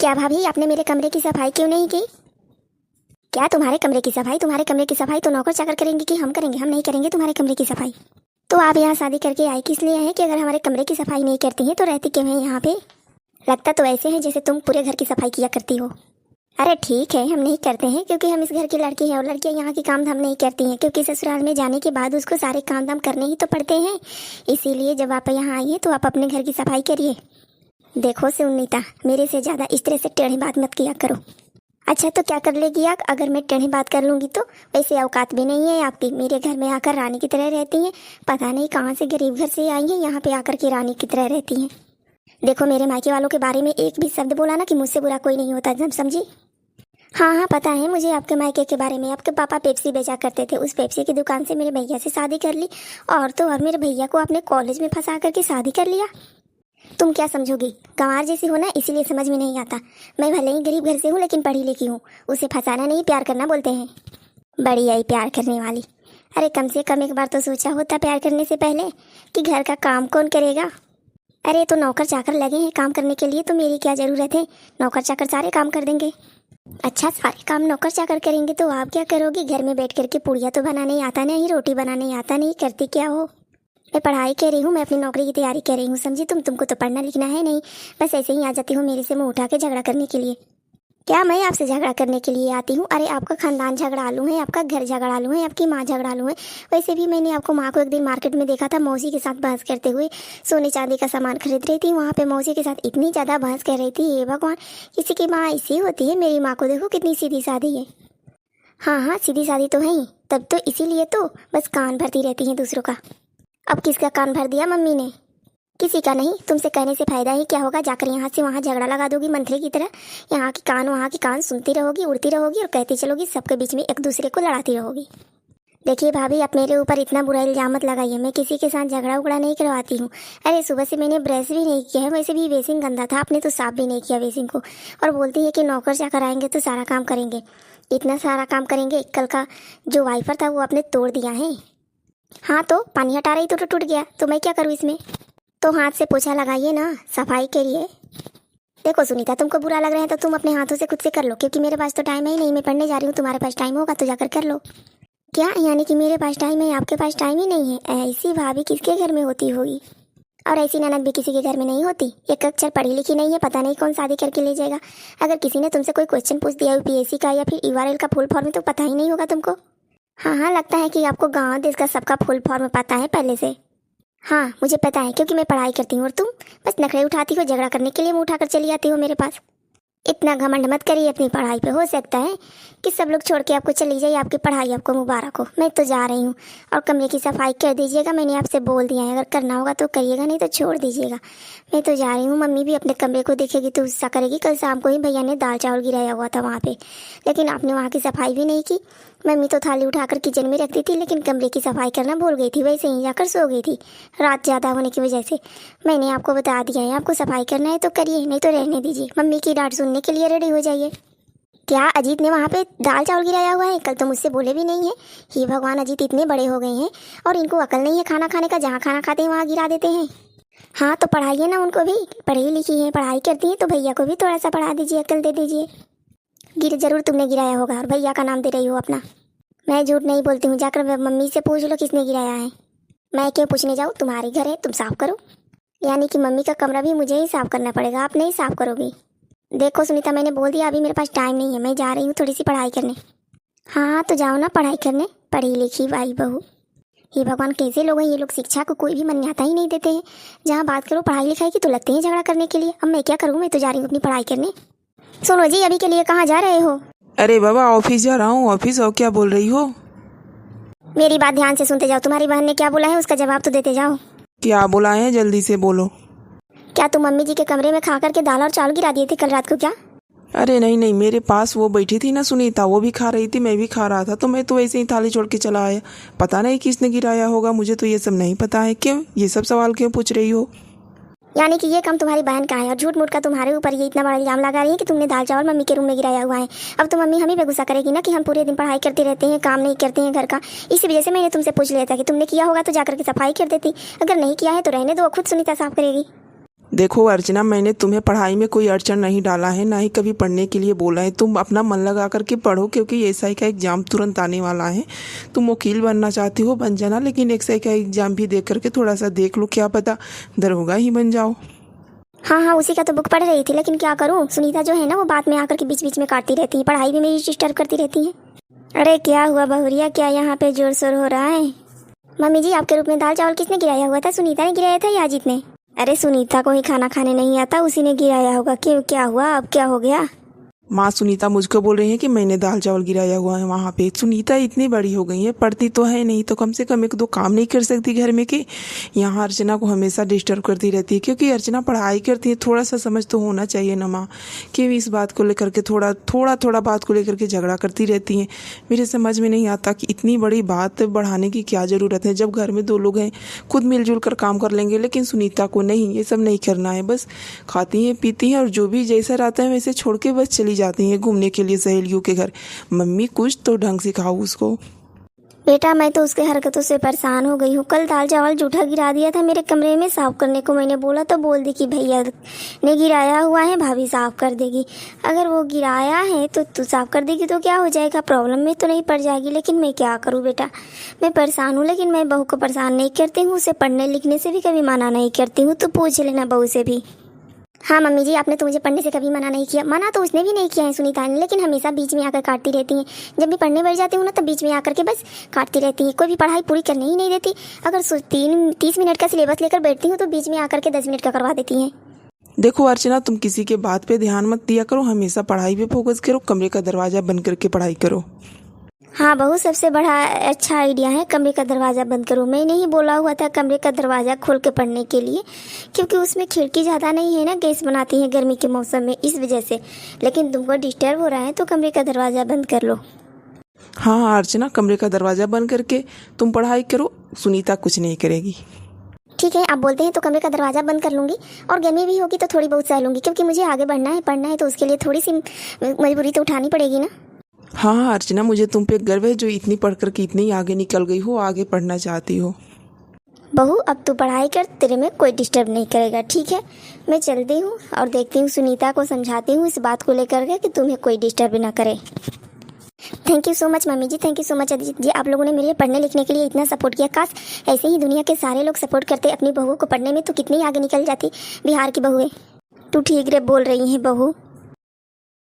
क्या भाभी, आपने मेरे कमरे की सफाई क्यों नहीं की? क्या तुम्हारे कमरे की सफाई? तुम्हारे कमरे की सफाई तो नौकर चाकर करेंगे कि हम करेंगे? हम नहीं करेंगे तुम्हारे कमरे की सफाई। तो आप यहाँ शादी करके आई किस लिए हैं कि अगर हमारे कमरे की सफाई नहीं करती हैं तो रहती क्यों है यहाँ पे? लगता तो ऐसे है जैसे तुम पूरे घर की सफाई किया करती हो। अरे ठीक है, हम नहीं करते हैं क्योंकि हम इस घर की लड़की हैं और लड़कियां यहाँ की काम धाम नहीं करती हैं क्योंकि ससुराल में जाने के बाद उसको सारे काम धाम करने ही तो पड़ते हैं। इसीलिए जब आप यहाँ आई हैं तो आप अपने घर की सफाई करिए। देखो सुनीता, मेरे से ज़्यादा इस तरह से टेढ़ी बात मत किया करो। अच्छा तो क्या कर लेगी आप अगर मैं टेढ़ी बात कर लूँगी तो? वैसे औकात भी नहीं है आपकी, मेरे घर में आकर रानी की तरह रहती हैं। पता नहीं कहाँ से गरीब घर से आई हैं, यहाँ पे आकर के रानी की तरह रहती हैं। देखो मेरे मायके वालों के बारे में एक भी शब्द बोला ना कि मुझसे बुरा कोई नहीं होता, जब समझी? हाँ हाँ पता है मुझे आपके मायके के बारे में। आपके पापा पेप्सी बेचा करते थे, उस पेप्सी की दुकान से मेरे भैया से शादी कर ली और तो और मेरे भैया को आपने कॉलेज में फंसा करके शादी कर लिया। तुम क्या समझोगी? गंवार जैसी हो ना, इसीलिए समझ में नहीं आता। मैं भले ही गरीब घर से हूँ लेकिन पढ़ी लिखी हूँ। उसे फंसाना नहीं, प्यार करना बोलते हैं। बड़ी आई प्यार करने वाली। अरे कम से कम एक बार तो सोचा होता प्यार करने से पहले कि घर का काम कौन करेगा। अरे तो नौकर चाकर लगे हैं काम करने के लिए, तो मेरी क्या ज़रूरत है? नौकर चाकर सारे काम कर देंगे। अच्छा सारे काम नौकर चाकर करेंगे तो आप क्या करोगी? घर में बैठ करके पुड़िया तो बनाने आता नहीं, रोटी बनाने आता नहीं, करती क्या हो? मैं पढ़ाई कर रही हूँ, मैं अपनी नौकरी की तैयारी कर रही हूँ, समझी? तुमको तो पढ़ना लिखना है नहीं, बस ऐसे ही आ जाती हूँ मेरे से मुँह उठा के झगड़ा करने के लिए। क्या मैं आपसे झगड़ा करने के लिए आती हूँ? अरे आपका खानदान झगड़ालू है, आपका घर झगड़ालू है, आपकी माँ झगड़ालू है। वैसे भी मैंने आपको माँ को एक दिन मार्केट में देखा था मौसी के साथ बहस करते हुए। सोने चांदी का सामान खरीद रही थी, वहाँ पे मौसी के साथ इतनी ज़्यादा बहस कर रही थी। हे भगवान, किसी की माँ ऐसी होती है? मेरी माँ को देखो कितनी सीधी सादी है। हाँ हाँ सीधी सादी तो है ही, तब तो इसीलिए तो बस कान भरती रहती हैं दूसरों का। अब किसका कान भर दिया मम्मी ने? किसी का नहीं। तुमसे कहने से फायदा ही क्या होगा? जाकर यहाँ से वहाँ झगड़ा लगा दोगी मंथरे की तरह। यहाँ की कान वहाँ की कान सुनती रहोगी, उड़ती रहोगी और कहती चलोगी, सबके बीच में एक दूसरे को लड़ाती रहोगी। देखिए भाभी, आप मेरे ऊपर इतना बुरा इल्जाम मत लगाइए। मैं किसी के साथ झगड़ा उगड़ा नहीं करवाती हूँ। अरे सुबह से मैंने ब्रश भी नहीं किया है, वैसे भी बेसिन गंदा था, आपने तो साफ भी नहीं किया बेसिन को। और बोलती है कि नौकर चाकर आएंगे तो सारा काम करेंगे। इतना सारा काम करेंगे, कल का जो वाइफर था वो आपने तोड़ दिया है। हाँ तो पानी हटा रही तो टूट गया, तो मैं क्या करूँ इसमें? तो हाथ से पोछा लगाइए ना, सफाई के लिए। देखो सुनीता, तुमको बुरा लग रहा है तो तुम अपने हाथों से खुद से कर लो, क्योंकि मेरे पास तो टाइम है ही नहीं। मैं पढ़ने जा रही हूँ, तुम्हारे पास टाइम होगा तो जाकर कर लो। क्या यानी कि मेरे पास टाइम है, आपके पास टाइम ही नहीं है? ऐसी भाभी किसके घर में होती होगी? और ऐसी ननद भी किसी के घर में नहीं होती। एक अक्षर पढ़ी लिखी नहीं है, पता नहीं कौन शादी करके ले जाएगा। अगर किसी ने तुमसे कोई क्वेश्चन पूछ दिया यूपीएससी का या फिर यूआरएल का फुल फॉर्म तो पता ही नहीं होगा तुमको। हाँ हाँ लगता है कि आपको गाँव देश का सबका फुल फॉर्म पता है पहले से। हाँ मुझे पता है, क्योंकि मैं पढ़ाई करती हूँ और तुम बस नखरे उठाती हो, झगड़ा करने के लिए मुँह उठाकर चली आती हो मेरे पास। इतना घमंड मत करिए अपनी पढ़ाई पे। हो सकता है कि सब लोग छोड़ के आपको चली जाइए, आपकी पढ़ाई आपको मुबारक हो। मैं तो जा रही हूँ और कमरे की सफाई कर दीजिएगा, मैंने आपसे बोल दिया है। अगर करना होगा तो करिएगा, नहीं तो छोड़ दीजिएगा। मैं तो जा रही हूँ। मम्मी भी अपने कमरे को देखेगी तो गुस्सा करेगी। कल शाम को ही भैया ने दाल चावल गिराया हुआ था वहाँ पे, लेकिन आपने वहाँ की सफाई भी नहीं की। मम्मी तो थाली उठाकर किचन में रखती थी, लेकिन कमरे की सफाई करना भूल गई थी, वैसे ही जाकर सो गई थी रात ज़्यादा होने की वजह से। मैंने आपको बता दिया है, आपको सफाई करना है तो करिए, नहीं तो रहने दीजिए। मम्मी की डांट सुनने के लिए रेडी हो जाइए। क्या अजीत ने वहाँ पे दाल चावल गिराया हुआ है? कल तो मुझसे बोले भी नहीं है। हे भगवान, अजीत इतने बड़े हो गए हैं और इनको अकल नहीं है खाना खाने का, जहाँ खाना खाते हैं वहाँ गिरा देते हैं। हाँ तो पढ़ाइए ना उनको भी, पढ़ी लिखी है, पढ़ाई करती है तो भैया को भी थोड़ा सा पढ़ा दीजिए, अकल दे दीजिए। गिर जरूर तुमने गिराया होगा और भैया का नाम दे रही हो अपना। मैं झूठ नहीं बोलती हूँ, जाकर मम्मी से पूछ लो किसने गिराया है। मैं क्यों पूछने जाऊँ? तुम्हारी घर है, तुम साफ करो। यानी कि मम्मी का कमरा भी मुझे ही साफ करना पड़ेगा, आप नहीं साफ करोगी? देखो सुनीता, मैंने बोल दिया अभी मेरे पास टाइम नहीं है, मैं जा रही हूँ थोड़ी सी पढ़ाई करने। हाँ तो जाओ ना पढ़ाई करने, पढ़ी लिखी भाई बहू। हे भगवान, कैसे लोग हैं ये लोग, शिक्षा को कोई भी मान्यता ही नहीं देते हैं। जहाँ बात करो पढ़ाई लिखाई की तो लगते हैं झगड़ा करने के लिए। अब मैं क्या करूँ, मैं तो जा रही हूँ अपनी पढ़ाई करने। सुनो जी, अभी के लिए कहाँ जा रहे हो? अरे बाबा ऑफिस जा रहा हूँ। ऑफिस? और क्या बोल रही हो? मेरी बात ध्यान से सुनते जाओ। तुम्हारी बहन ने क्या बोला है उसका जवाब तो देते जाओ। क्या बोला है, जल्दी से बोलो। क्या तुम मम्मी जी के कमरे में खा करके दाल और चावल गिरा दिए थे कल रात को क्या? अरे नहीं नहीं, मेरे पास वो बैठी थी ना सुनीता, वो भी खा रही थी, मैं भी खा रहा था, तो मैं तो ऐसे ही थाली छोड़ के चला आया। पता नहीं किसने गिराया होगा, मुझे तो ये सब नहीं पता है। क्यों ये सब सवाल क्यों पूछ रही हो? यानी कि ये काम तुम्हारी बहन का है और झूठ मूठ का तुम्हारे ऊपर ये इतना बड़ा इल्जाम लगा रही है कि तुमने दाल चावल मम्मी के रूम में गिराया हुआ है। अब तो मम्मी हमें पे गुस्सा करेगी ना कि हम पूरे दिन पढ़ाई करते रहते हैं, काम नहीं करते हैं घर का। इसी वजह से मैंने तुमसे पूछ लिया था कि तुमने किया होगा तो जाकर के सफाई कर देती। अगर नहीं किया है तो रहने दो, खुद सुनीता साफ करेगी। देखो अर्चना, मैंने तुम्हें पढ़ाई में कोई अड़चन नहीं डाला है, ना ही कभी पढ़ने के लिए बोला है। तुम अपना मन लगा करके पढ़ो, क्योंकि एसआई का एग्ज़ाम तुरंत आने वाला है। तुम वकील बनना चाहती हो, बन जाना, लेकिन एसआई का एग्ज़ाम भी देख करके थोड़ा सा देख लो, क्या पता दरोगा ही बन जाओ। हाँ हाँ, उसी का तो बुक पढ़ रही थी, लेकिन क्या करूँ, सुनीता जो है ना वो बात में आकर के बीच बीच में काटती रहती है, पढ़ाई भी मेरी डिस्टर्ब करती रहती है। अरे क्या हुआ बहुरिया, क्या यहाँ पे जोर शोर हो रहा है? मम्मी जी, आपके रूप में दाल चावल किसने गिराया हुआ था? सुनीता ने गिराया था या अजीत ने? अरे सुनीता को ही खाना खाने नहीं आता, उसी ने गिराया होगा। क्यों, क्या हुआ, अब क्या हो गया? माँ सुनीता मुझको बोल रही है कि मैंने दाल चावल गिराया हुआ है वहाँ पे। सुनीता इतनी बड़ी हो गई है, पढ़ती तो है नहीं, तो कम से कम एक दो काम नहीं कर सकती घर में कि यहाँ अर्चना को हमेशा डिस्टर्ब करती रहती है, क्योंकि अर्चना पढ़ाई करती है। थोड़ा सा समझ तो होना चाहिए ना माँ, कि इस बात को लेकर के थोड़ा बात को लेकर के झगड़ा करती रहती हैं। मेरे समझ में नहीं आता कि इतनी बड़ी बात बढ़ाने की क्या ज़रूरत है, जब घर में दो लोग हैं खुद मिलजुल कर काम कर लेंगे। लेकिन सुनीता को नहीं, ये सब नहीं करना है। बस खाती हैं पीती हैं और जो भी जैसा रहता है वैसे छोड़ के बस चली जाती हैं घूमने के लिए सहेलियों के घर। मम्मी कुछ तो ढंग सिखाओ उसको। बेटा मैं तो उसके हरकतों से परेशान हो गई हूँ। कल दाल चावल जूठा गिरा दिया था मेरे कमरे में साफ करने को, मैंने बोला तो बोल दी कि भैया ने गिराया हुआ है, भाभी साफ कर देगी। अगर वो गिराया है तो तू साफ कर देगी तो क्या हो जाएगा, प्रॉब्लम में तो नहीं पड़ जाएगी। लेकिन मैं क्या करूँ बेटा, मैं परेशान हूँ, लेकिन मैं बहू को परेशान नहीं करती हूँ, उसे पढ़ने लिखने से भी कभी मना नहीं करती हूँ। तो पूछ लेना बहू से भी। हाँ मम्मी जी, आपने तो मुझे पढ़ने से कभी मना नहीं किया। मना तो उसने भी नहीं किया है सुनीता ने, लेकिन हमेशा बीच में आकर काटती रहती हैं। जब भी पढ़ने बैठ जाती हूँ ना, तब बीच में आकर के बस काटती रहती हैं। कोई भी पढ़ाई पूरी करने ही नहीं देती। अगर 30 मिनट का सिलेबस लेकर बैठती हूँ तो बीच में आकर के 10 मिनट का करवा देती हैं। देखो अर्चना, तुम किसी के बात पे ध्यान मत दिया करो, हमेशा पढ़ाई पे फोकस करो, कमरे का दरवाज़ा बंद करके पढ़ाई करो। हाँ बहू, सबसे बड़ा अच्छा आइडिया है, कमरे का दरवाज़ा बंद करो। मैंने ही बोला हुआ था कमरे का दरवाज़ा खोल के पढ़ने के लिए, क्योंकि उसमें खिड़की ज़्यादा नहीं है ना, गैस बनाती है गर्मी के मौसम में, इस वजह से। लेकिन तुमको डिस्टर्ब हो रहा है तो कमरे का दरवाज़ा बंद कर लो। हाँ अर्चना, कमरे का दरवाज़ा बंद करके तुम पढ़ाई करो, सुनीता कुछ नहीं करेगी। ठीक है, आप बोलते हैं तो कमरे का दरवाज़ा बंद कर लूँगी, और गर्मी भी होगी तो थोड़ी बहुत सह लूँगी, क्योंकि मुझे आगे बढ़ना है, पढ़ना है, तो उसके लिए थोड़ी सी मजबूरी तो उठानी पड़ेगी ना। हाँ अर्चना, मुझे तुम पे गर्व है, जो इतनी पढ़ कर के इतनी आगे निकल गई हो, आगे पढ़ना चाहती हो। बहू अब तू पढ़ाई कर, तेरे में कोई डिस्टर्ब नहीं करेगा, ठीक है? मैं चलती हूँ और देखती हूँ, सुनीता को समझाती हूँ इस बात को लेकर के कि तुम्हें कोई डिस्टर्ब ना करे। Thank you so much mummy ji, thank you so much Ajit ji, आप लोगों ने मेरे पढ़ने लिखने के लिए इतना सपोर्ट किया। काश ऐसे ही दुनिया के सारे लोग सपोर्ट करते अपनी बहू को पढ़ने में, तो कितनी आगे निकल जाती। बिहार की बहू है, तू ठीक रे बोल रही है बहू।